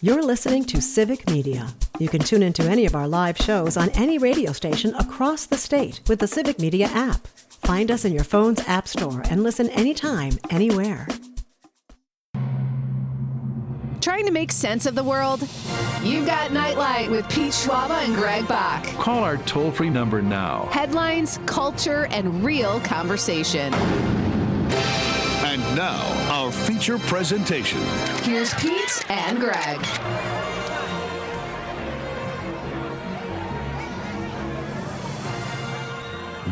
You're listening to Civic Media. You can tune into any of our live shows on any radio station across the state with the Civic Media app. Find us in your phone's app store and listen anytime, anywhere. Trying to make sense of the world? You've got Nightlight with Pete Schwaba and Greg Bach. Call our toll-free number now. Headlines, culture, and real conversation. And now, our feature presentation. Here's Pete and Greg.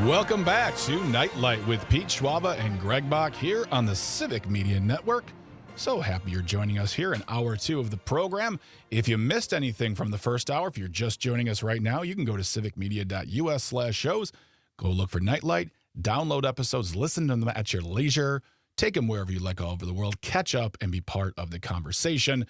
Welcome back to Nightlight with Pete Schwaba and Greg Bach here on the Civic Media Network. So happy you're joining us here in hour 2 of the program. If you missed anything from the first hour, if you're just joining us right now, you can go to civicmedia.us/shows, go look for Nightlight, download episodes, listen to them at your leisure, take them wherever you like all over the world, catch up and be part of the conversation.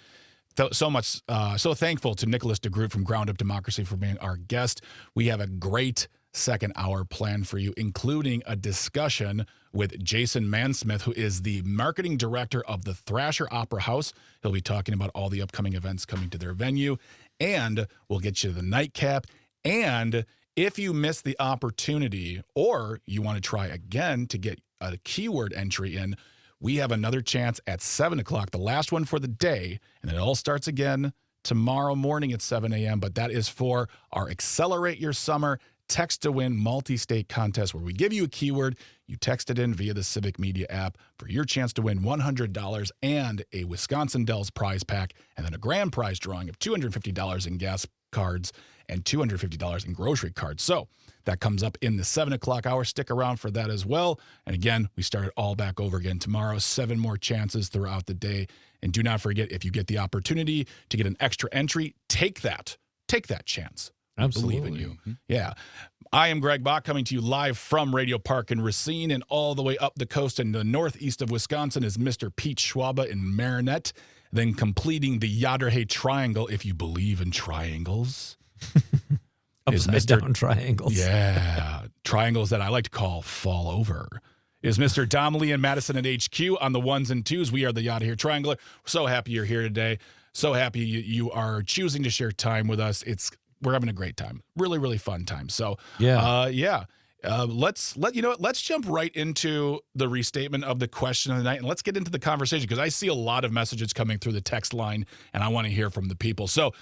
So thankful to Nicholas DeGroot from Ground Up Democracy for being our guest. We have a great second hour planned for you, including a discussion with Jason Mansmith, who is the marketing director of the Thrasher Opera House. He'll be talking about all the upcoming events coming to their venue, and we'll get you the nightcap. And if you missed the opportunity or you want to try again to get a keyword entry in, we have another chance at 7 o'clock, the last one for the day, and it all starts again tomorrow morning at 7 a.m., but that is for our Accelerate Your Summer Text to Win multi-state contest, where we give you a keyword, you text it in via the Civic Media app for your chance to win $100 and a Wisconsin Dells prize pack, and then a grand prize drawing of $250 in gas cards and $250 in grocery cards. So that comes up in the 7 o'clock hour. Stick around for that as well. And again, we start it all back over again tomorrow. 7 more chances throughout the day. And do not forget, if you get the opportunity to get an extra entry, take that. Take that chance. Absolutely. I believe in you. Yeah. I am Greg Bach, coming to you live from Radio Park in Racine, and all the way up the coast in the northeast of Wisconsin is Mr. Pete Schwaba in Marinette, then completing the Yaderhay Triangle, if you believe in triangles. Upside down triangles. Yeah. Triangles that I like to call fall over. Is Mr. Domley and Madison at HQ on the 1s and 2s. We are the Yaderhay Triangle. We're so happy you're here today. So happy you are choosing to share time with us. We're having a great time. Really, really fun time. So, let's jump right into the restatement of the question of the night, and let's get into the conversation, because I see a lot of messages coming through the text line, and I want to hear from the people. So,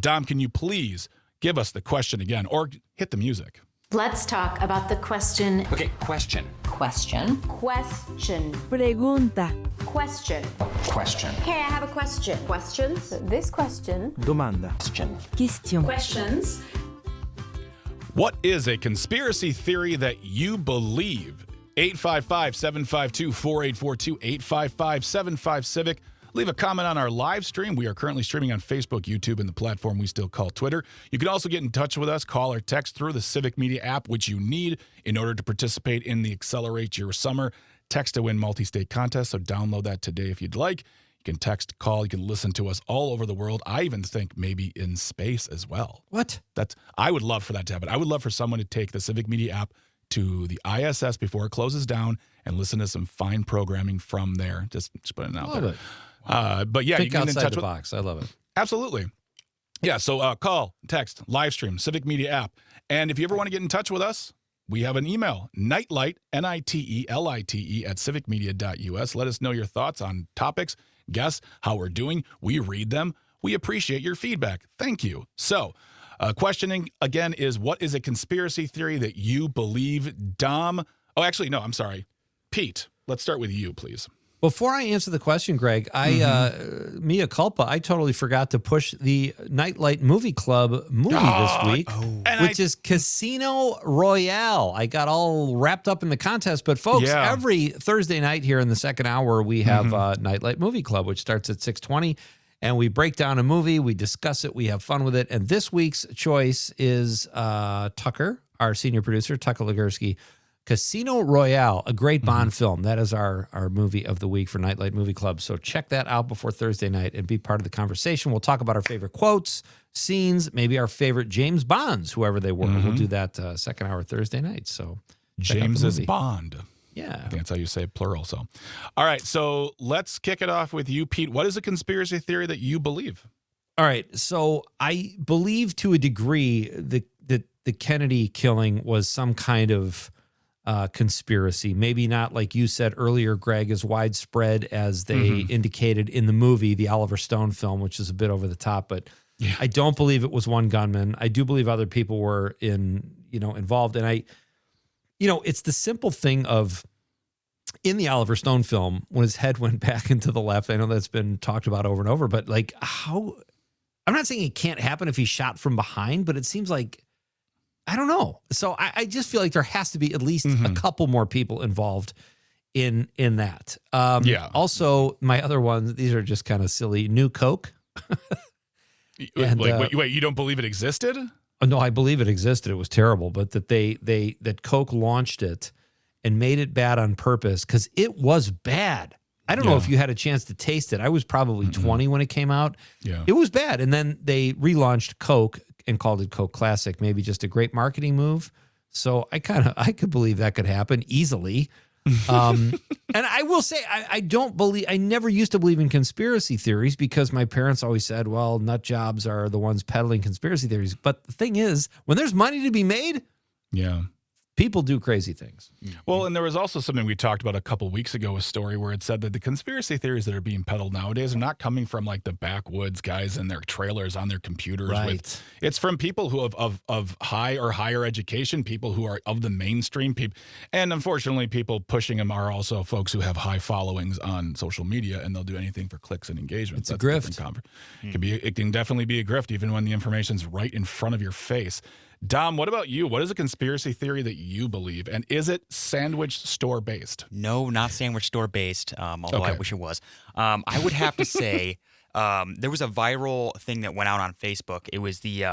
Dom, can you please give us the question again, or hit the music? Let's talk about the question. Okay, question. Question. Pregunta. Question. Question. Hey, I have a question. Questions? This question. Domanda. Question. Questions. What is a conspiracy theory that you believe? 855-752-4842, 855-75-CIVIC. Leave a comment on our live stream. We are currently streaming on Facebook, YouTube, and the platform we still call Twitter. You can also get in touch with us, call or text through the Civic Media app, which you need in order to participate in the Accelerate Your Summer Text to Win multi-state contest. So download that today if you'd like. You can text, call, you can listen to us all over the world. I even think maybe in space as well. What? I would love for that to happen. I would love for someone to take the Civic Media app to the ISS before it closes down and listen to some fine programming from there. Just putting it out there. But yeah, think you can get in outside touch the with box. I love it. Absolutely. Yeah, so call, text, live stream, Civic Media app. And if you ever want to get in touch with us, we have an email, nightlight, NITELITE, at civicmedia.us. Let us know your thoughts on topics, guests, how we're doing. We read them. We appreciate your feedback. Thank you. So, questioning, again, is what is a conspiracy theory that you believe? Dom? Oh, actually, no, I'm sorry. Pete, let's start with you, please. Before I answer the question, Greg, mea culpa, I totally forgot to push the Nightlight Movie Club movie this week, which is Casino Royale. I got all wrapped up in the contest, but folks, every Thursday night here in the second hour, we have Nightlight Movie Club, which starts at 6:20, and we break down a movie, we discuss it, we have fun with it, and this week's choice is Tucker, our senior producer, Tucker Legursky, Casino Royale, a great Bond film. That is our movie of the week for Nightlight Movie Club. So check that out before Thursday night and be part of the conversation. We'll talk about our favorite quotes, scenes, maybe our favorite James Bonds, whoever they were. We'll do that second hour Thursday night. So James is Bond. Yeah. I think that's how you say plural. So, all right. So let's kick it off with you, Pete. What is a conspiracy theory that you believe? All right. So I believe to a degree that the Kennedy killing was some kind of conspiracy. Maybe not, like you said earlier, Greg, as widespread as they indicated in the movie, the Oliver Stone film, which is a bit over the top. But I don't believe it was one gunman. I do believe other people were involved. And it's the simple thing of, in the Oliver Stone film, when his head went back into the left, I know that's been talked about over and over, but like how, I'm not saying it can't happen if he's shot from behind, but it seems like, I don't know. So I just feel like there has to be at least a couple more people involved in that. Also, my other ones, these are just kind of silly. New Coke. And, wait, you don't believe it existed? No, I believe it existed. It was terrible, but that that Coke launched it and made it bad on purpose because it was bad. I don't know if you had a chance to taste it. I was probably 20 when it came out. Yeah. It was bad. And then they relaunched Coke and called it Coke Classic. Maybe just a great marketing move. So I could believe that could happen easily. And I will say, I never used to believe in conspiracy theories because my parents always said, well, nut jobs are the ones peddling conspiracy theories. But the thing is, when there's money to be made, people do crazy things. Well, and there was also something we talked about a couple weeks ago, a story where it said that the conspiracy theories that are being peddled nowadays are not coming from like the backwoods guys in their trailers on their computers. Right. It's from people who of high or higher education, people who are of the mainstream people. And unfortunately, people pushing them are also folks who have high followings on social media, and they'll do anything for clicks and engagement. It's a grift. It can definitely be a grift, even when the information's right in front of your face. Dom, what about you? What is a conspiracy theory that you believe? And is it sandwich store based? No, not sandwich store based, although I wish it was. I would have to say there was a viral thing that went out on Facebook. It was the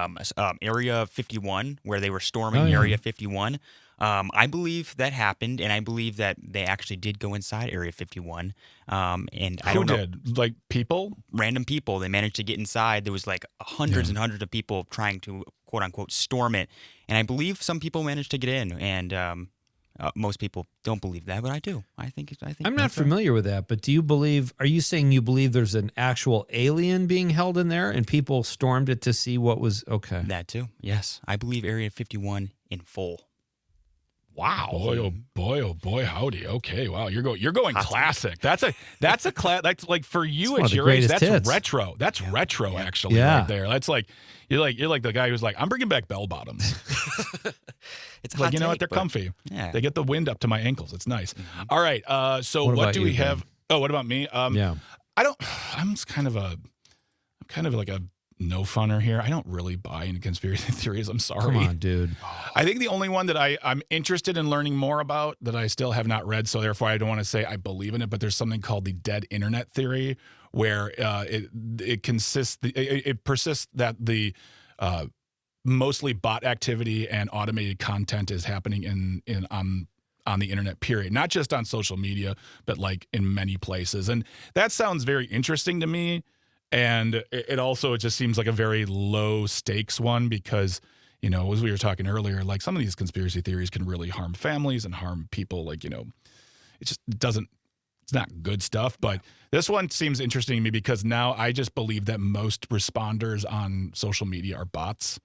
Area 51, where they were storming Area 51. I believe that happened, and I believe that they actually did go inside Area 51. And I don't know. Who did? Like people? Random people. They managed to get inside. There was like hundreds and hundreds of people trying to, quote unquote, storm it. And I believe some people managed to get in. And most people don't believe that, but I do. I think I'm not familiar with that, but are you saying you believe there's an actual alien being held in there and people stormed it to see what was okay? That too. Yes. I believe Area 51 in full. Wow. Boy, oh boy, howdy. Okay, wow. You're going classic. That's like for you at your age, that's hits. Retro. That's retro actually right there. That's like you're like the guy who's like, I'm bringing back bell bottoms. It's like, hot what, they're comfy. Yeah. They get the wind up to my ankles. It's nice. All right. So what do we have? Oh, what about me? I'm kind of like a no funner here. I don't really buy into conspiracy theories. I'm sorry. Come on, dude. I think the only one that I'm interested in learning more about that I still have not read, so therefore I don't want to say I believe in it, but there's something called the dead internet theory, where it persists that the mostly bot activity and automated content is happening on the internet, period. Not just on social media, but like in many places. And that sounds very interesting to me. And it also just seems like a very low stakes one because, as we were talking earlier, like some of these conspiracy theories can really harm families and harm people. Like, it just it's not good stuff. But this one seems interesting to me because now I just believe that most responders on social media are bots,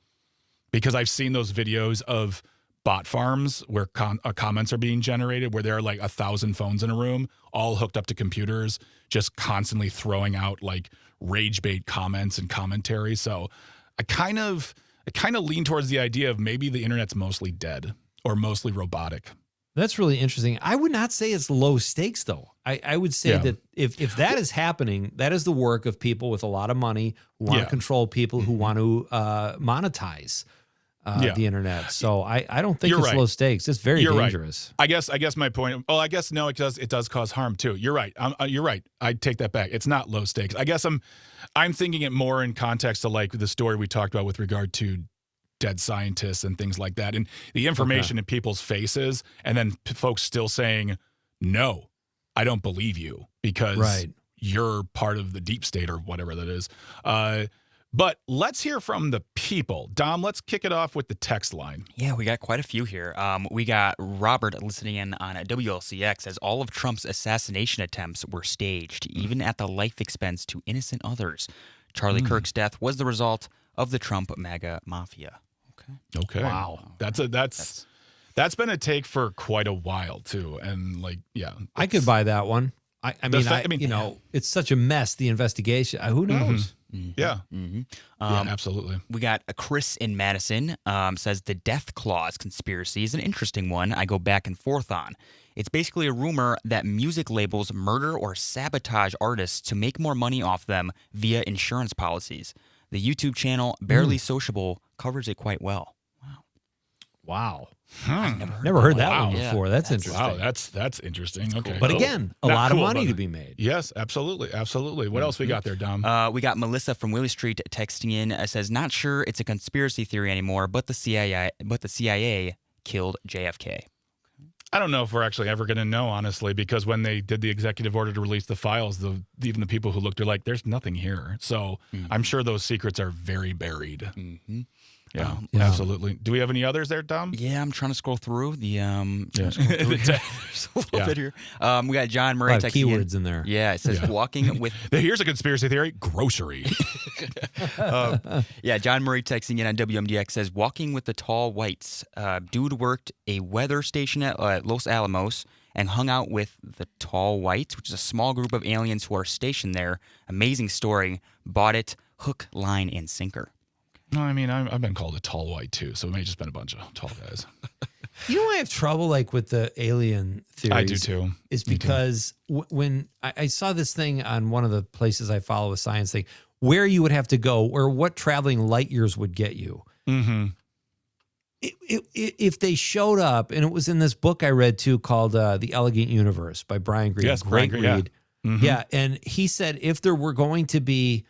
because I've seen those videos of bot farms where comments are being generated, where there are like 1,000 phones in a room, all hooked up to computers, just constantly throwing out like rage bait comments and commentary. So I kind of lean towards the idea of maybe the internet's mostly dead or mostly robotic. That's really interesting. I would not say it's low stakes, though. I would say that if that is happening, that is the work of people with a lot of money who want to control people, who want to monetize the internet. So I don't think it's low stakes. It's very dangerous. Right. I guess my point. Oh, I guess no. It does cause harm too. You're right. You're right. I take that back. It's not low stakes. I guess I'm thinking it more in context of like the story we talked about with regard to dead scientists and things like that, and the information in people's faces, and then folks still saying, "No, I don't believe you because you're part of the deep state or whatever that is." But let's hear from the people. Dom, let's kick it off with the text line. Yeah, we got quite a few here. We got Robert listening in on WLCX as all of Trump's assassination attempts were staged, even at the life expense to innocent others. Charlie Kirk's death was the result of the Trump MAGA mafia. Okay. Wow. That's been a take for quite a while too. And I could buy that one. I mean, you know, it's such a mess, the investigation. Who knows? Yeah. Absolutely. We got a Chris in Madison says the death clause conspiracy is an interesting one I go back and forth on. It's basically a rumor that music labels murder or sabotage artists to make more money off them via insurance policies. The YouTube channel Barely Sociable covers it quite well. Wow. Never heard that one before. That's interesting. Wow, that's interesting. Okay. But again, a lot of money to be made. Yes, absolutely. Absolutely. What else we got there, Dom? We got Melissa from Willie Street texting in, says, not sure it's a conspiracy theory anymore, but the CIA killed JFK. I don't know if we're actually ever going to know, honestly, because when they did the executive order to release the files, even the people who looked are like, there's nothing here. So I'm sure those secrets are very buried. Mm-hmm. Yeah, absolutely. Do we have any others there, Dom? Yeah, I'm trying to scroll through the there's a little bit here. We got John Murray texting keywords in there. Yeah, it says walking with. Here's a conspiracy theory: grocery. John Murray texting in on WMDX says walking with the tall whites. Dude worked a weather station at Los Alamos and hung out with the tall whites, which is a small group of aliens who are stationed there. Amazing story. Bought it hook, line, and sinker. No, I mean, I've been called a tall white, too, so it may have just been a bunch of tall guys. You know why I have trouble, with the alien theories? I do, too. Is because when I saw this thing on one of the places I follow a science thing, where you would have to go, or what traveling light years would get you. Mm-hmm. If they showed up, and it was in this book I read, too, called The Elegant Universe by Brian Greene. Yes, Great Brian read. Yeah. Mm-hmm. Yeah, and he said if there were going to be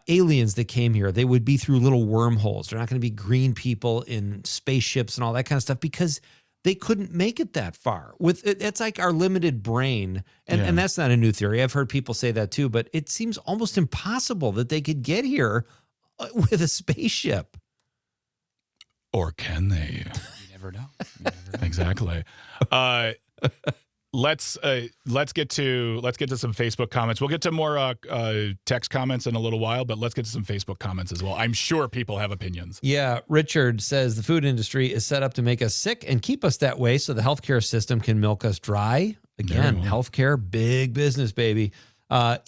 aliens that came here, they would be through little wormholes. They're not going to be green people in spaceships and all that kind of stuff because they couldn't make it that far. It's like our limited brain, and that's not a new theory. I've heard people say that too, but it seems almost impossible that they could get here with a spaceship. Or can they? You never know. Exactly. Let's get to some Facebook comments. We'll get to more text comments in a little while, but let's get to some Facebook comments as well. I'm sure people have opinions. Yeah, Richard says the food industry is set up to make us sick and keep us that way so the healthcare system can milk us dry. Again, healthcare, big business, baby.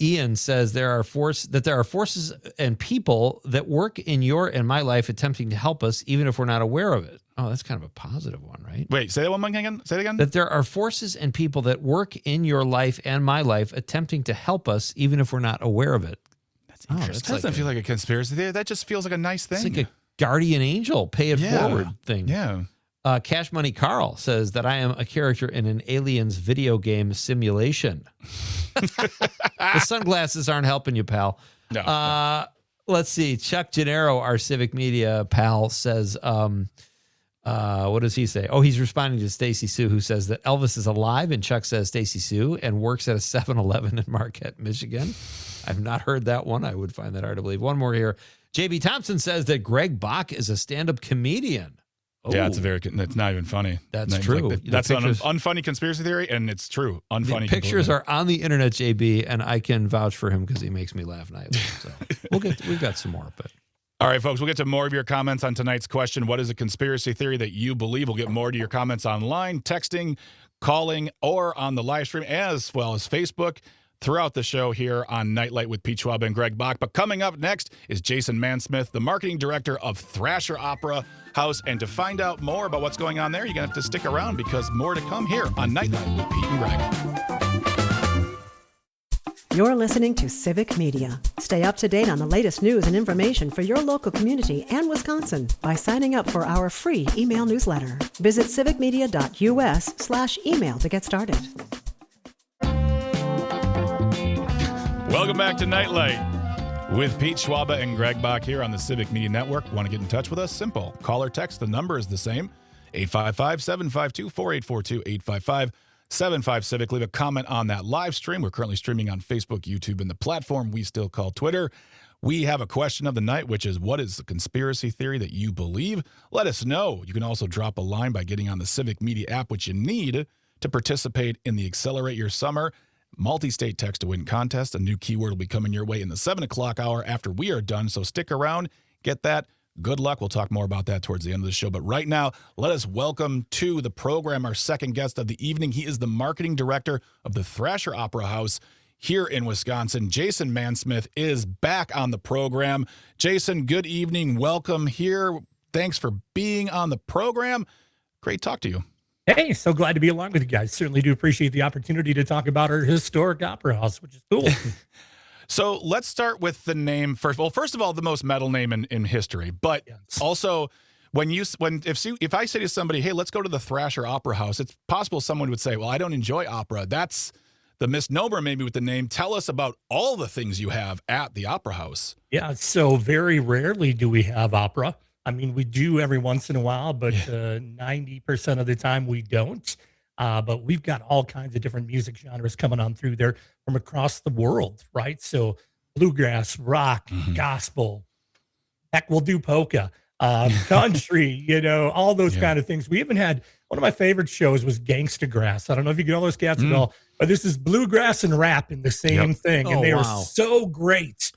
Ian says there are forces and people that work in your and my life attempting to help us even if we're not aware of it. Oh, that's kind of a positive one, right? Wait, say that one again. Say it again. That there are forces and people that work in your life and my life attempting to help us even if we're not aware of it. That's interesting. That doesn't feel like a conspiracy theory. That just feels like a nice thing. It's like a guardian angel, pay it forward thing. Yeah. Cash Money Carl says that I am a character in an aliens video game simulation. The sunglasses aren't helping you, pal. No. Let's see. Chuck Gennaro, our civic media pal, says, what does he say? Oh, he's responding to Stacy Sue, who says that Elvis is alive, and Chuck says Stacy Sue and works at a 7-Eleven in Marquette, Michigan. I've not heard that one. I would find that hard to believe. One more here. JB Thompson says that Greg Bach is a stand-up comedian. Oh. Yeah, it's not even funny. That's true. That's an unfunny conspiracy theory, and it's true. Unfunny. The pictures are on the internet, JB, and I can vouch for him because he makes me laugh nightly. So we've got some more, but. All right, folks, we'll get to more of your comments on tonight's question. What is a conspiracy theory that you believe? We'll get more to your comments online, texting, calling, or on the live stream, as well as Facebook, throughout the show here on Nightlight with Pete Schwab and Greg Bach. But coming up next is Jason Mansmith, the marketing director of Thrasher Opera House. And to find out more about what's going on there, you're going to have to stick around because more to come here on Nightlight with Pete and Greg. You're listening to Civic Media. Stay up to date on the latest news and information for your local community and Wisconsin by signing up for our free email newsletter. Visit civicmedia.us/email to get started. Welcome back to Nightlight with Pete Schwab and Greg Bach here on the Civic Media Network. Want to get in touch with us? Simple. Call or text. The number is the same. 855-752-4842, 855-75-CIVIC. Leave a comment on that live stream. We're currently streaming on Facebook, YouTube, and the platform we still call Twitter. We have a question of the night, which is, what is the conspiracy theory that you believe? Let us know. You can also drop a line by getting on the Civic Media app, which you need to participate in the Accelerate Your Summer multi-state text-to-win contest. A new keyword will be coming your way in the 7 o'clock hour after we are done, so stick around, get that. Good luck. We'll talk more about that towards the end of the show. But right now, let us welcome to the program our second guest of the evening. He is the marketing director of the Thrasher Opera House here in Wisconsin. Jason Mansmith is back on the program. Jason, good evening. Welcome here. Thanks for being on the program. Great talk to you. Hey, so glad to be along with you guys. Certainly do appreciate the opportunity to talk about our historic opera house, which is cool. So let's start with the name first. Well, first of all, the most metal name in history, but also if I say to somebody, hey, let's go to the Thrasher Opera House, it's possible someone would say, well, I don't enjoy opera. That's the misnomer maybe with the name. Tell us about all the things you have at the Opera House. Yeah, so very rarely do we have opera. I mean, we do every once in a while, but 90% of the time we don't. But we've got all kinds of different music genres coming on through there from across the world, right? So bluegrass, rock, gospel, heck, we'll do polka, country, all those kind of things. We even had one of my favorite shows was Gangsta Grass. I don't know if you know those cats at all, but this is bluegrass and rap in the same thing. And they were so great.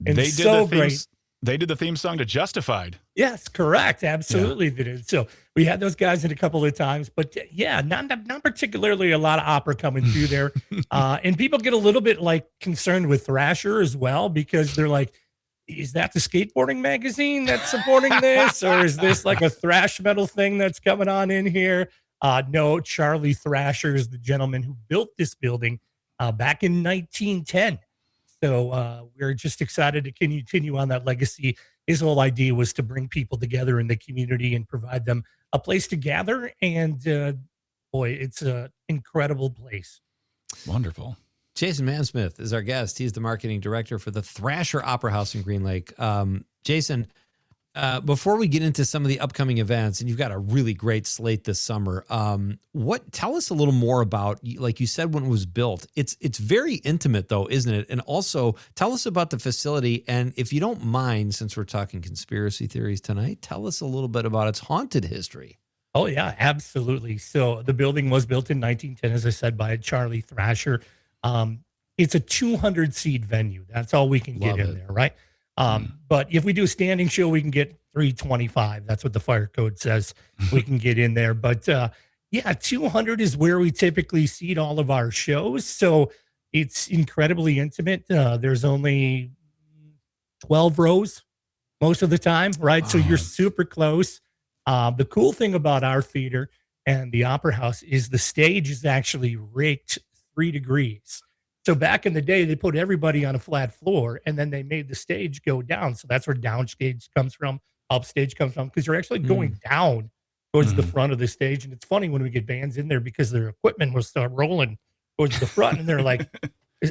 And They so great. They did the theme song to Justified. Yes, correct. Absolutely. They did. So we had those guys in a couple of times, but not particularly a lot of opera coming through there. And people get a little bit concerned with Thrasher as well, because they're like, is that the skateboarding magazine that's supporting this? Or is this like a thrash metal thing that's coming on in here? No, Charlie Thrasher is the gentleman who built this building back in 1910. So we're just excited to continue on that legacy. His whole idea was to bring people together in the community and provide them a place to gather. And boy, it's an incredible place. Wonderful. Jason Mansmith is our guest. He's the marketing director for the Thrasher Opera House in Green Lake. Jason, before we get into some of the upcoming events, and you've got a really great slate this summer, tell us a little more about, like you said, when it was built. It's very intimate, though, isn't it? And also, tell us about the facility. And if you don't mind, since we're talking conspiracy theories tonight, tell us a little bit about its haunted history. Oh, yeah, absolutely. So the building was built in 1910, as I said, by Charlie Thrasher. It's a 200-seat venue. That's all we can get in there, right? But if we do a standing show, we can get 325. That's what the fire code says. We can get in there. But 200 is where we typically seat all of our shows. So it's incredibly intimate. There's only 12 rows most of the time, right? So you're super close. The cool thing about our theater and the Opera House is the stage is actually raked 3 degrees. So back in the day, they put everybody on a flat floor, and then they made the stage go down. So that's where downstage comes from, upstage comes from, because you're actually going down towards the front of the stage. And it's funny when we get bands in there because their equipment will start rolling towards the front, and they're like,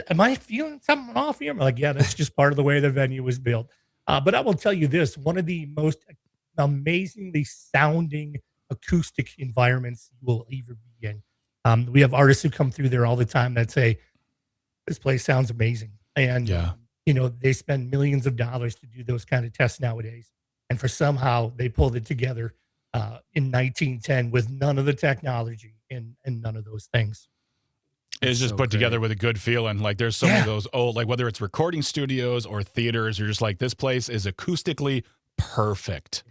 am I feeling something off here? I'm like, yeah, that's just part of the way the venue was built. But I will tell you this, one of the most amazingly sounding acoustic environments you will ever be in. We have artists who come through there all the time that say, this place sounds amazing. And, they spend millions of dollars to do those kind of tests nowadays. And for somehow they pulled it together in 1910 with none of the technology and none of those things. It's just put together with a good feeling. Like there's so many of those old, like whether it's recording studios or theaters, you're just like, this place is acoustically perfect.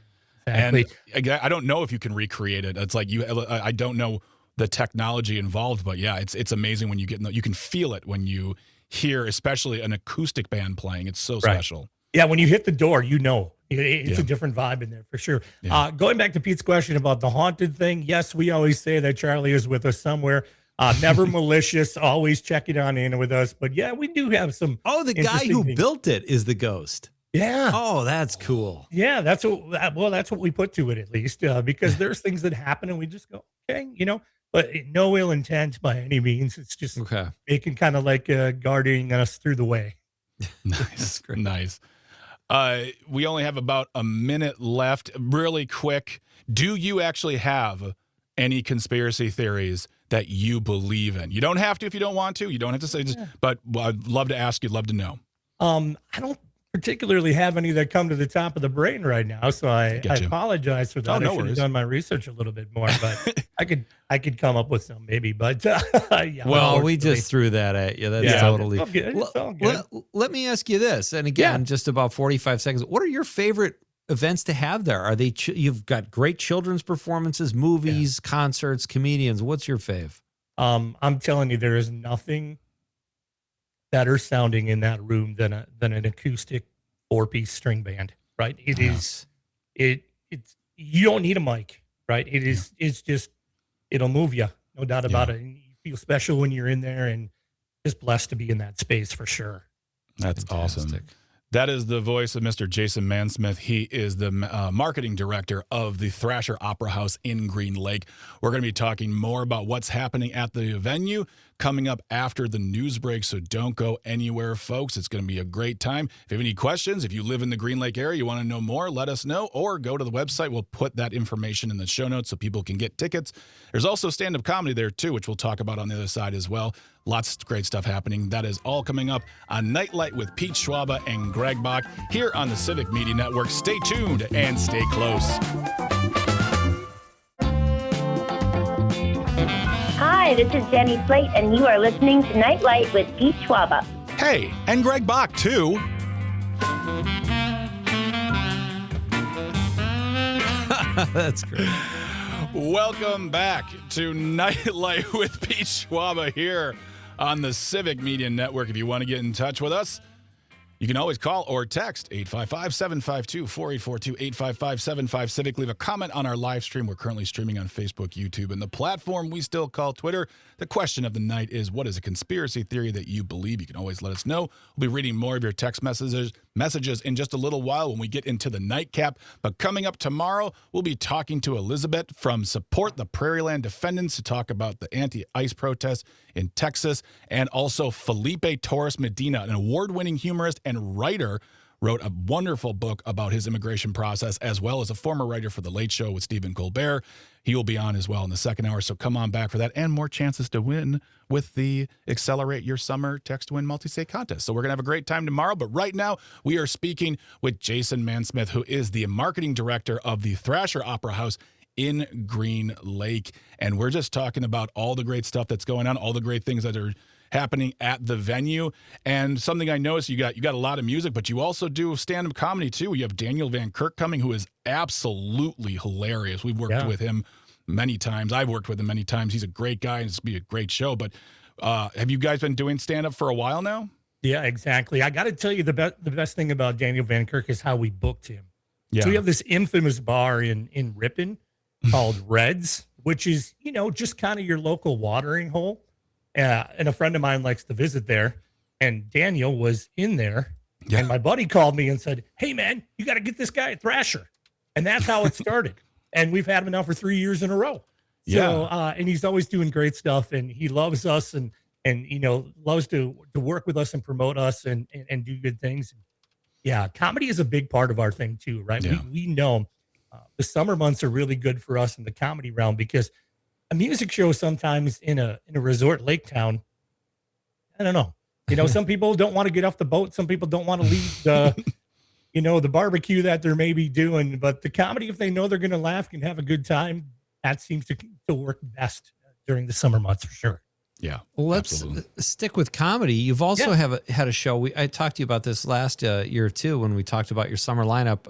Exactly. And I don't know if you can recreate it. It's like I don't know the technology involved, but it's amazing when you get you can feel it when you hear, especially an acoustic band playing. It's so special. Yeah, when you hit the door, it's a different vibe in there for sure. Yeah. Going back to Pete's question about the haunted thing, yes, we always say that Charlie is with us somewhere. Never malicious, always checking on in with us. But yeah, we do have some. Oh, the guy who built it is the ghost. Yeah. Oh, that's cool. Yeah, that's what we put to it, at least, because there's things that happen and we just go, okay, but no ill intent by any means. It's just making kind of like guarding us through the way. Nice. Nice. We only have about a minute left. Really quick. Do you actually have any conspiracy theories that you believe in? You don't have to if you don't want to. You don't have to say this, but I'd love to ask you. Love to know. particularly have any that come to the top of the brain right now. So I apologize for that. No I should worries. have done my research a little bit more, but I could come up with some maybe. But yeah, well, we just threw that at you. That's totally it's all good. It's all good. Let me ask you this, and again, just about 45 seconds. What are your favorite events to have there? Are they? You've got great children's performances, movies, concerts, comedians. What's your fave? I'm telling you, there is nothing better sounding in that room than an acoustic 4-piece string band. Right? It is. It's you don't need a mic. Right? It is. It's just it'll move you, no doubt about it. And you feel special when you're in there, and just blessed to be in that space for sure. That's awesome. That is the voice of Mr. Jason Mansmith. He is the marketing director of the Thrasher Opera House in Green Lake. We're going to be talking more about what's happening at the venue coming up after the news break, so don't go anywhere, folks. It's going to be a great time. If you have any questions, if you live in the Green Lake area, you want to know more, let us know, or go to the website. We'll put that information in the show notes so people can get tickets. There's also stand-up comedy there, too, which we'll talk about on the other side as well. Lots of great stuff happening. That is all coming up on Nightlight with Pete Schwaba and Greg Bach here on the Civic Media Network. Stay tuned and stay close. Hi, this is Jenny Slate, and you are listening to Nightlight with Pete Schwaba. Hey, and Greg Bach, too. That's great. Welcome back to Nightlight with Pete Schwaba here on the Civic Media Network. If you want to get in touch with us, you can always call or text 855-752-4842, 855-75-CIVIC. Leave a comment on our live stream. We're currently streaming on Facebook, YouTube, and the platform we still call Twitter. The question of the night is, what is a conspiracy theory that you believe? You can always let us know. We'll be reading more of your text messages in just a little while when we get into the nightcap. But coming up tomorrow, we'll be talking to Elizabeth from Support the Prairieland Defendants to talk about the anti-ICE protests in Texas, and also Felipe Torres Medina, an award-winning humorist and writer, wrote a wonderful book about his immigration process, as well as a former writer for The Late Show with Stephen Colbert. He will be on as well in the second hour, so come on back for that, and more chances to win with the Accelerate Your Summer Text to Win multi-state contest. So we're going to have a great time tomorrow, but right now we are speaking with Jason Mansmith, who is the marketing director of the Thrasher Opera House in Green Lake, and we're just talking about all the great stuff that's going on, all the great things that are happening at the venue. And something I noticed, you got a lot of music, but you also do stand-up comedy too. You have Daniel Van Kirk coming, who is absolutely hilarious. We've worked with him many times. I've worked with him many times. He's a great guy, and it's be a great show. But have you guys been doing stand-up for a while now? Yeah, exactly. I got to tell you, the best thing about Daniel Van Kirk is how we booked him. Yeah. So we have this infamous bar in Ripon called Reds, which is, just kind of your local watering hole. And a friend of mine likes to visit there. And Daniel was in there. Yeah. And my buddy called me and said, "Hey, man, you got to get this guy a Thrasher." And that's how it started. And we've had him now for 3 years in a row. So, and he's always doing great stuff. And he loves us and loves to work with us and promote us and do good things. Yeah, comedy is a big part of our thing, too, right? Yeah. We know the summer months are really good for us in the comedy realm, because a music show sometimes in a resort lake town, I don't know. Some people don't want to get off the boat. Some people don't want to leave the barbecue that they're maybe doing. But the comedy, if they know they're going to laugh and have a good time, that seems to work best during the summer months for sure. Yeah. Well, let's stick with comedy. You've also had a show. I talked to you about this last year too when we talked about your summer lineup,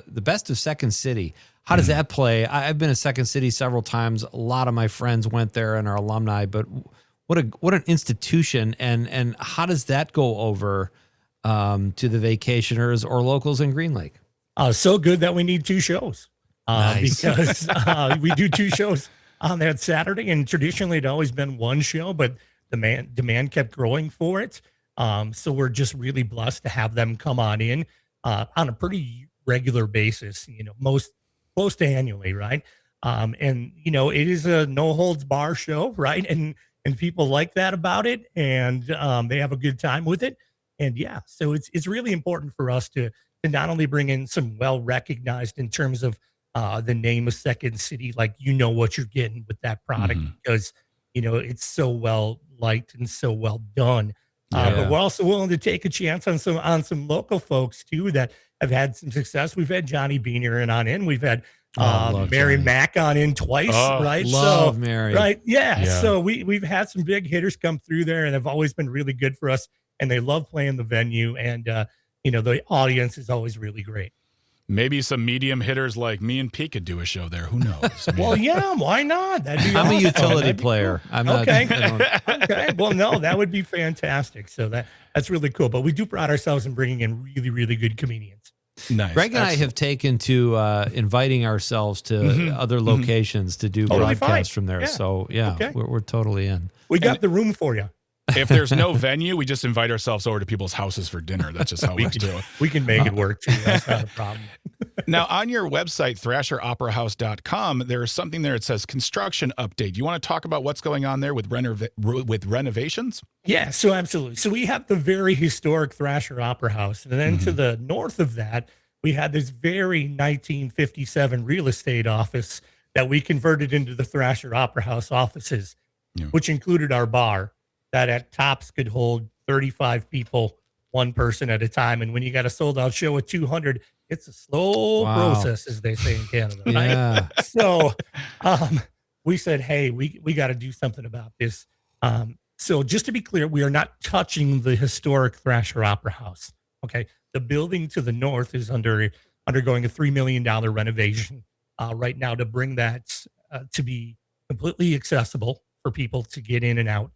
the Best of Second City. How does that play? I've been to Second City several times. A lot of my friends went there and are alumni, but what an institution, and how does that go over to the vacationers or locals in Green Lake? So good that we need two shows because we do two shows on that Saturday, and traditionally it'd always been one show, but demand kept growing for it. So we're just really blessed to have them come on in on a pretty regular basis, most close to annually, right? And it is a no holds bar show, right? And people like that about it, and they have a good time with it. And so it's really important for us to not only bring in some well recognized in terms of the name of Second City, like what you're getting with that product, because it's so well liked and so well done. But we're also willing to take a chance on some local folks too that have had some success. We've had Johnny Beaner in. We've had Mary Johnny. Mack in twice, right? Love Mary. Right. Yeah. So we've had some big hitters come through there and have always been really good for us. And they love playing the venue. And, the audience is always really great. Maybe some medium hitters like me and Pete could do a show there. Who knows? I mean, Well, yeah, why not? That'd be I'm awesome. a utility That'd be player. cool. I'm not. Okay. I don't- Okay. Well, no, that would be fantastic. So that's really cool. But we do pride ourselves in bringing in really, really good comedians. nice. Greg and I have taken to inviting ourselves to other locations to do Totally broadcasts fine. from there. Yeah. So Okay. we're totally in. We got the room for you. If there's no venue, we just invite ourselves over to people's houses for dinner. That's just how we do it. We can make it work too. That's not a problem. Now, on your website, thrasheroperahouse.com, there's something there that says construction update. You want to talk about what's going on there with renovations? Yeah, so absolutely. So we have the very historic Thrasher Opera House. And then to the north of that, we had this very 1957 real estate office that we converted into the Thrasher Opera House offices, which included our bar that at tops could hold 35 people, one person at a time. And when you got a sold out show with 200, it's a slow process, as they say in Canada. Right? Yeah. So we said, hey, we got to do something about this. So just to be clear, we are not touching the historic Thrasher Opera House. Okay. The building to the north is undergoing a $3 million renovation right now to bring that to be completely accessible for people to get in and out.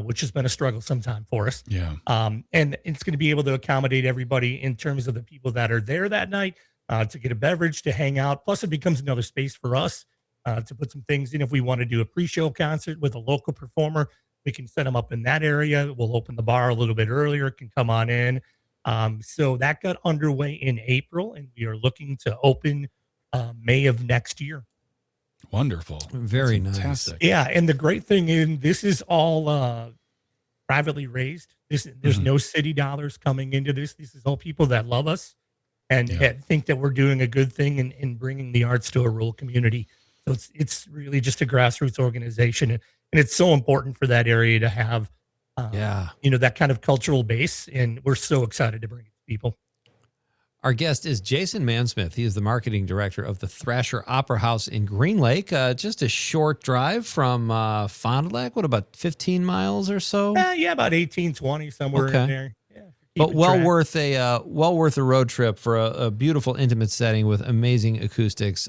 Which has been a struggle sometime for us. Yeah. And it's going to be able to accommodate everybody in terms of the people that are there that night to get a beverage, to hang out. Plus, it becomes another space for us to put some things in. If we want to do a pre-show concert with a local performer, we can set them up in that area. We'll open the bar a little bit earlier, can come on in. So that got underway in April, and we are looking to open May of next year. Wonderful. Very That's nice. fantastic. Yeah, and the great thing is this is all privately raised. There's no city dollars coming into this. This is all people that love us and think that we're doing a good thing in bringing the arts to a rural community. So it's really just a grassroots organization, and it's so important for that area to have, that kind of cultural base. And we're so excited to bring it to people. Our guest is Jason Mansmith. He is the marketing director of the Thrasher Opera House in Green Lake. Just a short drive from Fond du Lac. What, about 15 miles or so? Yeah, about 18, 20, somewhere in there. Yeah, but well worth a road trip for a beautiful, intimate setting with amazing acoustics.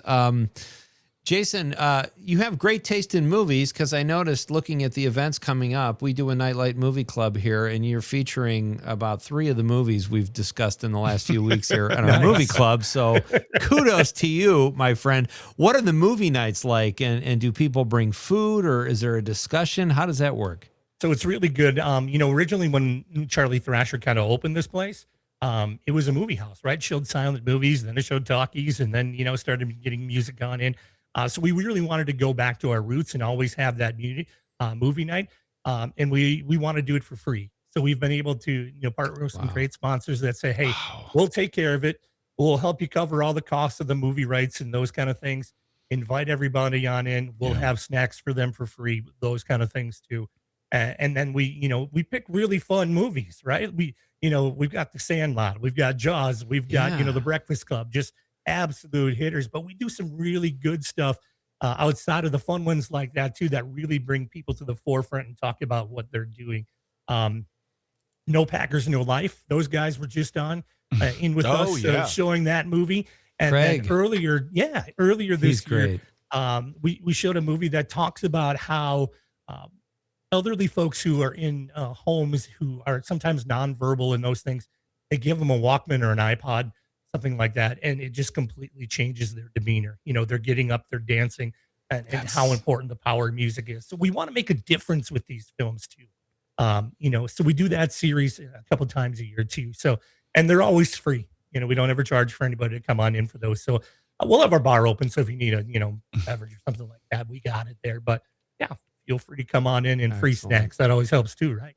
Jason, you have great taste in movies, because I noticed looking at the events coming up, we do a Nightlight Movie Club here, and you're featuring about 3 of the movies we've discussed in the last few weeks here at our movie club. So kudos to you, my friend. What are the movie nights like, and do people bring food, or is there a discussion? How does that work? So it's really good. Originally when Charlie Thrasher kind of opened this place, it was a movie house, right? It showed silent movies, then it showed talkies, and then, started getting music on in. So we really wanted to go back to our roots and always have that movie night. And we want to do it for free. So we've been able to, partner with some great sponsors that say, hey, we'll take care of it. We'll help you cover all the costs of the movie rights and those kind of things. Invite everybody on in. We'll have snacks for them for free, those kind of things too. And then we pick really fun movies, right? We've got The Sandlot, we've got Jaws, we've got, The Breakfast Club, just absolute hitters. But we do some really good stuff outside of the fun ones like that too, that really bring people to the forefront and talk about what they're doing. No Packers, No Life. Those guys were just on in with us showing that movie. And then earlier this year, we showed a movie that talks about how elderly folks who are in homes who are sometimes nonverbal and those things, they give them a Walkman or an iPod, something like that, and it just completely changes their demeanor. They're getting up, they're dancing, and how important the power of music is. So we want to make a difference with these films too. So we do that series a couple times a year too. So, and they're always free. We don't ever charge for anybody to come on in for those. So we'll have our bar open. So if you need a, beverage or something like that, we got it there. But yeah, feel free to come on in and free snacks. That always helps too, right?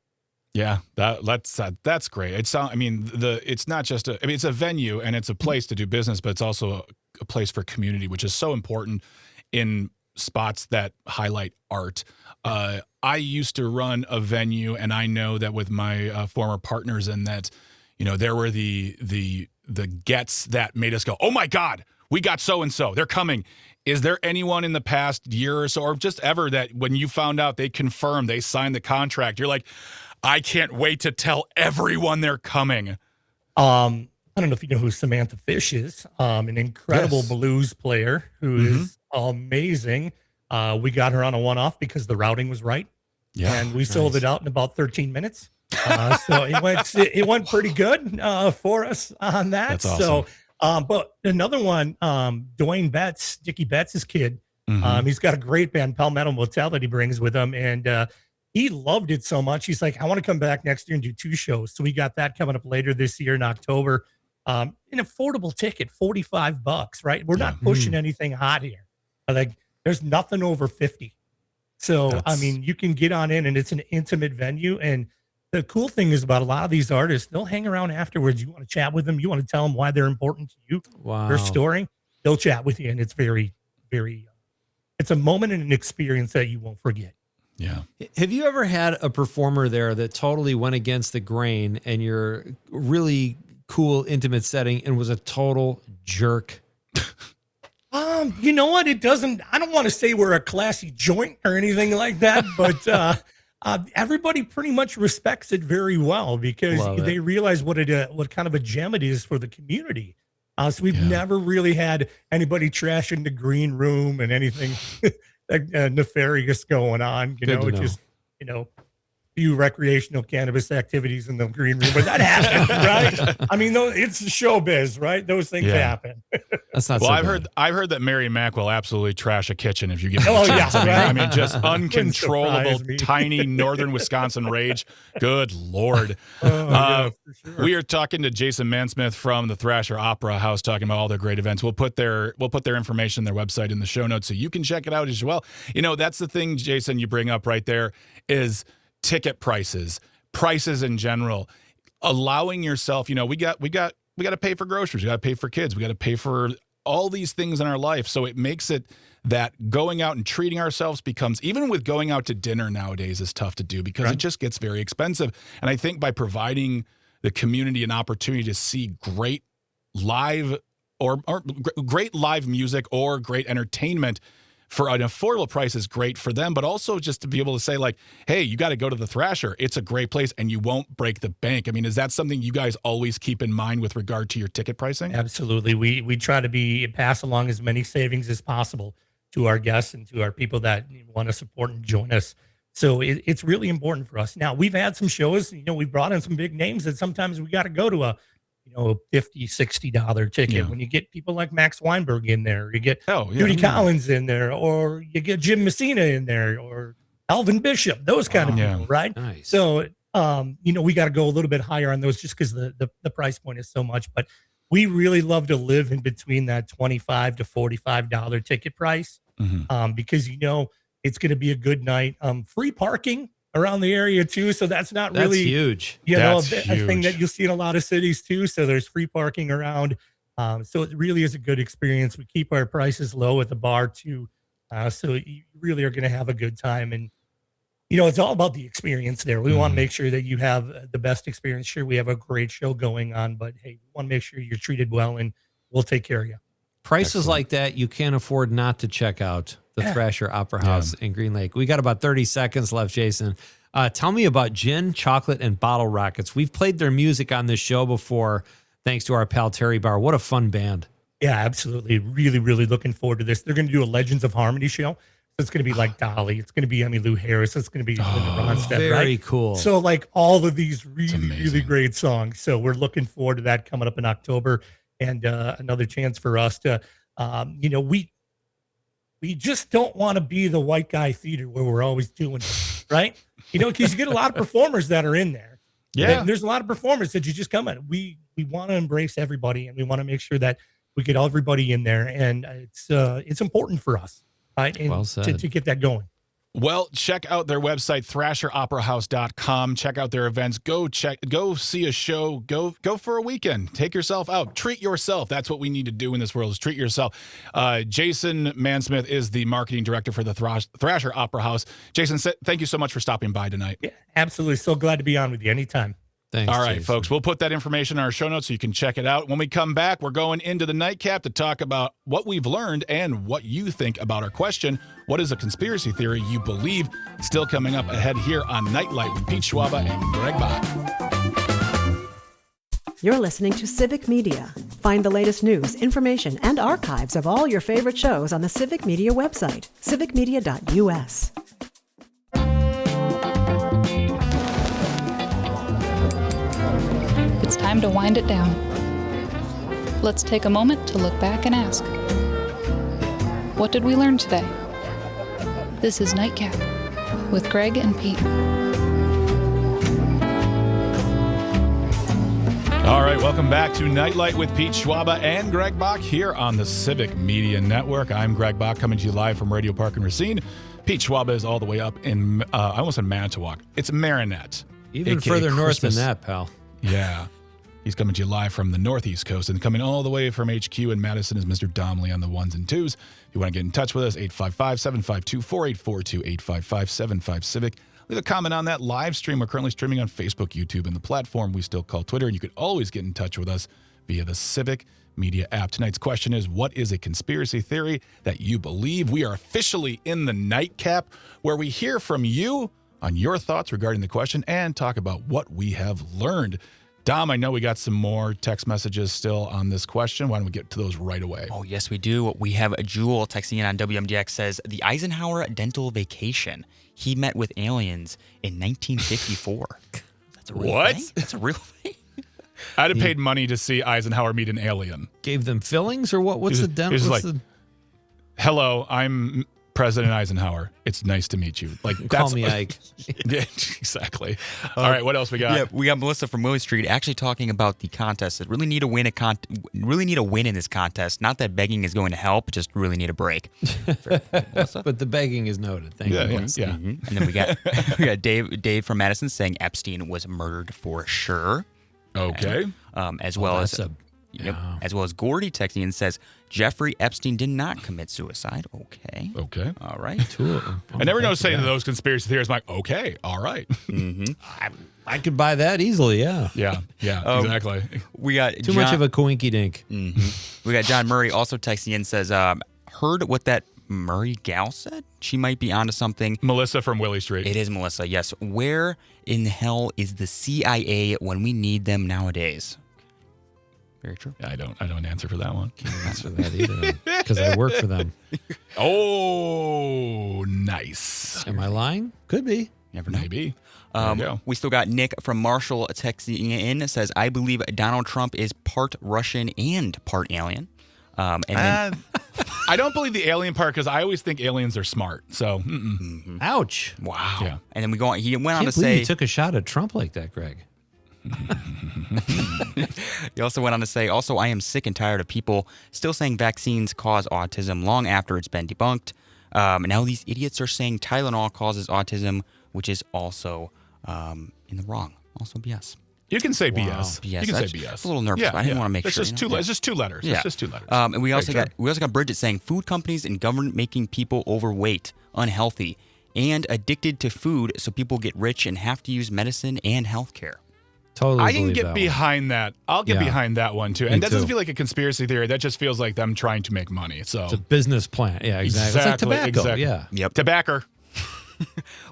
Yeah, that's great. It's not just it's a venue and it's a place to do business, but it's also a place for community, which is so important in spots that highlight art. I used to run a venue, and I know that with my former partners, and that, there were the gets that made us go, oh my God, we got so-and-so, they're coming. Is there anyone in the past year or so, or just ever, that when you found out they confirmed, they signed the contract, you're like, I can't wait to tell everyone they're coming? I don't know if you know who Samantha Fish is, an incredible blues player who is amazing. We got her on a one-off because the routing was right. Yeah, and we sold it out in about 13 minutes. So it went pretty good for us on that. That's awesome. So, but another one, Dwayne Betts, Dickie Betts' kid, he's got a great band, Palmetto Motel, that he brings with him, and he loved it so much. He's like, I want to come back next year and do 2 shows. So we got that coming up later this year in October. An affordable ticket, $45, right? We're not pushing anything hot here. Like, there's nothing over 50. So, I mean, you can get on in, and it's an intimate venue. And the cool thing is about a lot of these artists, they'll hang around afterwards. You want to chat with them. You want to tell them why they're important to you, their story. They'll chat with you. And it's very, very, it's a moment and an experience that you won't forget. Yeah. Have you ever had a performer there that totally went against the grain and your really cool, intimate setting and was a total jerk? You know what? I don't want to say we're a classy joint or anything like that, but everybody pretty much respects it very well because they realize what kind of a gem it is for the community. So we've never really had anybody trash in the green room and anything nefarious going on, just few recreational cannabis activities in the green room, but that happens, right? I mean, it's showbiz, right? Those things happen. That's not. Well, so I've heard that Mary Mack will absolutely trash a kitchen if you give her Oh, a chance. yeah, I mean, just Wouldn't uncontrollable, surprise me. tiny northern Wisconsin rage. Good Lord. For sure. We are talking to Jason Mansmith from the Thrasher Opera House, talking about all their great events. We'll put their information, their website, in the show notes so you can check it out as well. That's the thing, Jason, you bring up right there is ticket prices in general. Allowing yourself, we got to pay for groceries, we got to pay for kids, we got to pay for all these things in our life. So it makes it that going out and treating ourselves becomes, even with going out to dinner nowadays, is tough to do because it just gets very expensive. And I think by providing the community an opportunity to see great live or great live music or great entertainment for an affordable price is great for them, but also just to be able to say, like, hey, you got to go to the Thrasher. It's a great place, and you won't break the bank. I mean, is that something you guys always keep in mind with regard to your ticket pricing? Absolutely. We try to pass along as many savings as possible to our guests and to our people that want to support and join us. So it's really important for us. Now, we've had some shows, we've brought in some big names that sometimes we got to go to a $50, $60 ticket. Yeah. When you get people like Max Weinberg in there, you get Oh, yeah. Judy Collins in there, or you get Jim Messina in there, or Alvin Bishop, those kind of people, right? Nice. So, we got to go a little bit higher on those just because the price point is so much. But we really love to live in between that $25 to $45 ticket price because, it's going to be a good night. Free parking around the area too, so that's really huge. A thing that you'll see in a lot of cities too. So there's free parking around, so it really is a good experience. We keep our prices low at the bar too, so you really are going to have a good time. And it's all about the experience there. We want to make sure that you have the best experience. Sure, we have a great show going on, but hey, we want to make sure you're treated well, and we'll take care of you. Prices like that, you can't afford not to check out the Thrasher Opera House in Green Lake. We got about 30 seconds left, Jason. Tell me about Gin, Chocolate, and Bottle Rockets. We've played their music on this show before, thanks to our pal Terry Barr. What a fun band. Yeah, absolutely. Really, really looking forward to this. They're going to do a Legends of Harmony show. So it's going to be like Dolly. It's going to be Emmylou Harris. It's going to be Linda Ronstadt, very cool. So like all of these really great songs. So we're looking forward to that coming up in October, and another chance for us to, we just don't want to be the white guy theater where we're always doing it, right? Because you get a lot of performers that are in there. Yeah. There's a lot of performers that you just come at. We want to embrace everybody, and we want to make sure that we get everybody in there. And it's important for us, right? And well said. To get that going. Well, check out their website, thrasheroperahouse.com. Check out their events. Go see a show. Go for a weekend. Take yourself out. Treat yourself. That's what we need to do in this world, is treat yourself. Jason Mansmith is the marketing director for the Thrasher Opera House. Jason, thank you so much for stopping by tonight. Yeah, absolutely. So glad to be on with you anytime. Thanks, all right, Jason. folks, we'll put that information in our show notes so you can check it out. When we come back, we're going into the nightcap to talk about what we've learned and what you think about our question. What is a conspiracy theory you believe? Still coming up ahead here on Nightlight with Pete Schwaba and Greg Bach. You're listening to Civic Media. Find the latest news, information, and archives of all your favorite shows on the Civic Media website, civicmedia.us. It's time to wind it down. Let's take a moment to look back and ask, what did we learn today? This is Nightcap with Greg and Pete. All right, welcome back to Nightlight with Pete Schwaba and Greg Bach here on the Civic Media Network. I'm Greg Bach, coming to you live from Radio Park in Racine. Pete Schwaba is all the way up in, I almost said Manitowoc. It's Marinette. Even AKA further north Christmas. than that, pal. Yeah. He's coming to you live from the Northeast Coast, and coming all the way from HQ in Madison is Mr. Domley on the ones and twos. If you want to get in touch with us, 855-752-4842, 855-75-CIVIC. Leave a comment on that live stream. We're currently streaming on Facebook, YouTube, and the platform we still call Twitter. And you could always get in touch with us via the Civic Media app. Tonight's question is, what is a conspiracy theory that you believe? We are officially in the nightcap, where we hear from you on your thoughts regarding the question and talk about what we have learned. Dom, I know we got some more text messages still on this question. Why don't we get to those right away? Oh, yes, we do. We have Jewel texting in on WMDX, says, the Eisenhower dental vacation. He met with aliens in 1954. That's a real What? thing? That's a real thing. I'd have paid money to see Eisenhower meet an alien. Gave them fillings or what? What's the dental? He was like, hello, I'm President Eisenhower. It's nice to meet you. Like, Call me Ike. Yeah, exactly. All right, what else we got? Yeah, we got Melissa from Willie Street actually talking about the contest. That really need a win. Really need a win in this contest. Not that begging is going to help. Just really need a break. But the begging is noted. Thank you. Yeah. Mm-hmm. And then we got Dave from Madison saying Epstein was murdered for sure. Okay. As well as Gordy texting and says Jeffrey Epstein did not commit suicide. Okay. All right. I never know saying to those conspiracy theories. I'm like, okay, all right. Mm-hmm. I could buy that easily. Yeah. Yeah. Exactly. We got Too much of a coinky dink. Mm-hmm. We got John Murray also texting in, says, heard what that Murray gal said? She might be onto something. Melissa from Willie Street. It is Melissa, yes. Where in hell is the CIA when we need them nowadays? Very true. I don't answer for that one. Can't answer that either because I work for them. Oh, nice. Am I lying? Could be. Never know. Maybe. We still got Nick from Marshall texting in. Says, I believe Donald Trump is part Russian and part alien. I don't believe the alien part because I always think aliens are smart. So, Ouch. Wow. Yeah. And then he went on to Can't believe say you took a shot at Trump like that, Greg. He also went on to say, also, I am sick and tired of people still saying vaccines cause autism long after it's been debunked. Now these idiots are saying Tylenol causes autism, which is also in the wrong. Also BS. You can say BS. BS. You can say BS. A little nervous, but I didn't want to make sure. It's just two letters. Yeah. It's just two letters. And we also got Bridget saying food companies and government making people overweight, unhealthy, and addicted to food, so people get rich and have to use medicine and healthcare. Totally. I can get behind that. I'll get behind that one too. And that doesn't feel like a conspiracy theory. That just feels like them trying to make money. So it's a business plan. Yeah, exactly. It's like tobacco. Exactly. Yeah. Yep. Tobacco.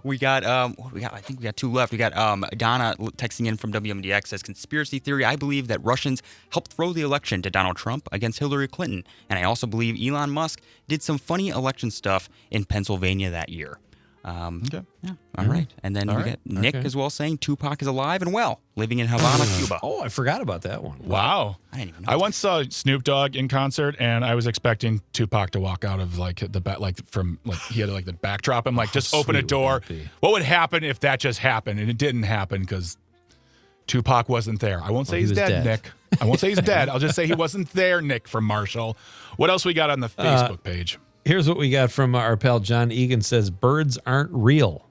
We got what we got? I think we got two left. We got Donna texting in from WMDX, says conspiracy theory. I believe that Russians helped throw the election to Donald Trump against Hillary Clinton, and I also believe Elon Musk did some funny election stuff in Pennsylvania that year. Okay. Yeah. All right. And then we got Nick as well saying Tupac is alive and well, living in Havana, Cuba. Oh, I forgot about that one. Wow. I didn't even know. I once saw Snoop Dogg in concert, and I was expecting Tupac to walk out of like the back, like from like he had like the backdrop. I'm like, just open a door. What would happen if that just happened? And it didn't happen because Tupac wasn't there. I won't say he's dead, Nick. I won't say he's dead. I'll just say he wasn't there, Nick from Marshall. What else we got on the Facebook page? Here's what we got from our pal John Egan. Says birds aren't real.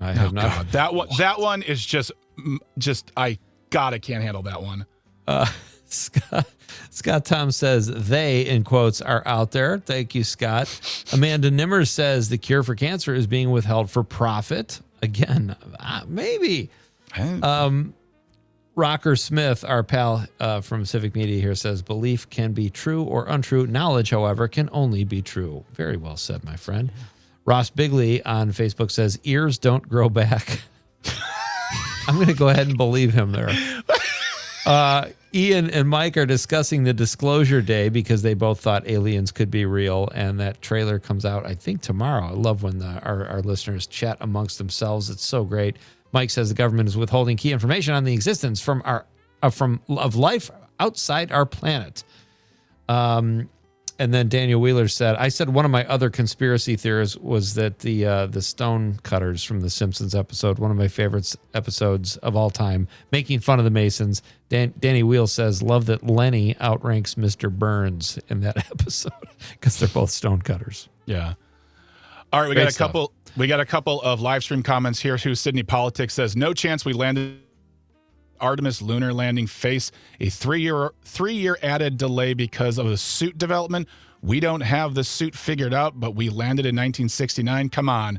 I have not. God. That one is just I can't handle that one. Scott Tom says they, in quotes, are out there. Thank you, Scott. Amanda Nimmer says the cure for cancer is being withheld for profit. Again, maybe. Rocker Smith, our pal from Civic Media here, says belief can be true or untrue. Knowledge, however, can only be true. Very well said, my friend. Ross Bigley on Facebook says ears don't grow back. I'm going to go ahead and believe him there. Ian and Mike are discussing the Disclosure Day because they both thought aliens could be real, and that trailer comes out, I think, tomorrow. I love when our listeners chat amongst themselves. It's so great. Mike says the government is withholding key information on the existence of life outside our planet. And then Daniel Wheeler said, I said one of my other conspiracy theories was that the stone cutters from the Simpsons episode, one of my favorite episodes of all time, making fun of the Masons. Danny Wheel says, love that Lenny outranks Mr. Burns in that episode because they're both stone cutters. Yeah. All right, we got a couple of live stream comments here. Who Sydney Politics says, no chance we landed Artemis lunar landing face a three-year added delay because of the suit development. We don't have the suit figured out, but we landed in 1969. Come on,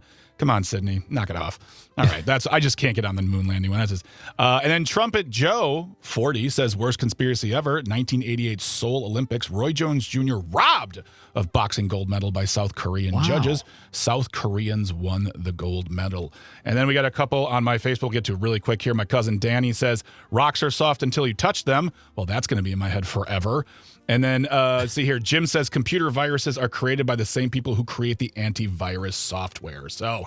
Sydney, knock it off. All right, I just can't get on the moon landing one. That's just, and then Trumpet Joe 40 says worst conspiracy ever. 1988 Seoul Olympics. Roy Jones Jr. robbed of boxing gold medal by South Korean judges. South Koreans won the gold medal. And then we got a couple on my Facebook. We'll get to really quick here. My cousin Danny says rocks are soft until you touch them. Well, that's going to be in my head forever. And then see here, Jim says computer viruses are created by the same people who create the antivirus software. So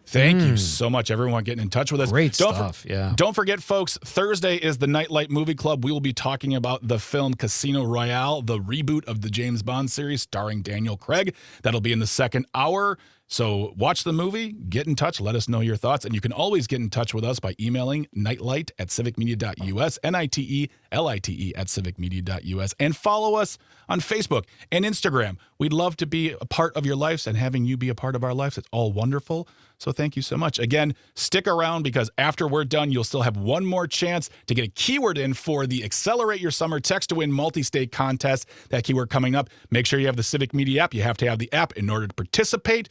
thank you so much, everyone, getting in touch with us. Great stuff, yeah. Don't forget, folks, Thursday is the Nightlight Movie Club. We will be talking about the film Casino Royale, the reboot of the James Bond series starring Daniel Craig. That'll be in the second hour. So watch the movie, get in touch, let us know your thoughts, and you can always get in touch with us by emailing nightlight@civicmedia.us, NITELITE@civicmedia.us, and follow us on Facebook and Instagram. We'd love to be a part of your lives, and having you be a part of our lives, it's all wonderful. So thank you so much. Again, stick around because after we're done, you'll still have one more chance to get a keyword in for the Accelerate Your Summer Text to Win multi-state contest. That keyword coming up. Make sure you have the Civic Media app. You have to have the app in order to participate.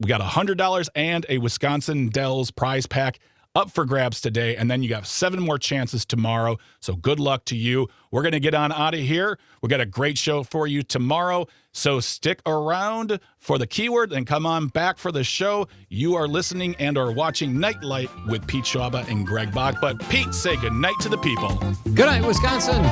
We got $100 and a Wisconsin Dells prize pack up for grabs today, and then you got 7 more chances tomorrow. So good luck to you. We're going to get on out of here. We got a great show for you tomorrow. So stick around for the keyword and come on back for the show. You are listening and are watching Nightlight with Pete Schwaba and Greg Bach. But Pete, say good night to the people. Good night, Wisconsin.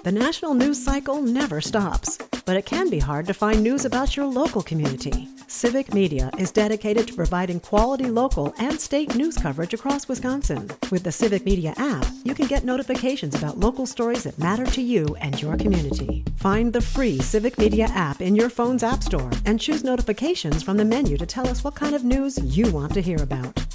The national news cycle never stops, but it can be hard to find news about your local community. Civic Media is dedicated to providing quality local and state news coverage across Wisconsin. With the Civic Media app, you can get notifications about local stories that matter to you and your community. Find the free Civic Media app in your phone's app store and choose notifications from the menu to tell us what kind of news you want to hear about.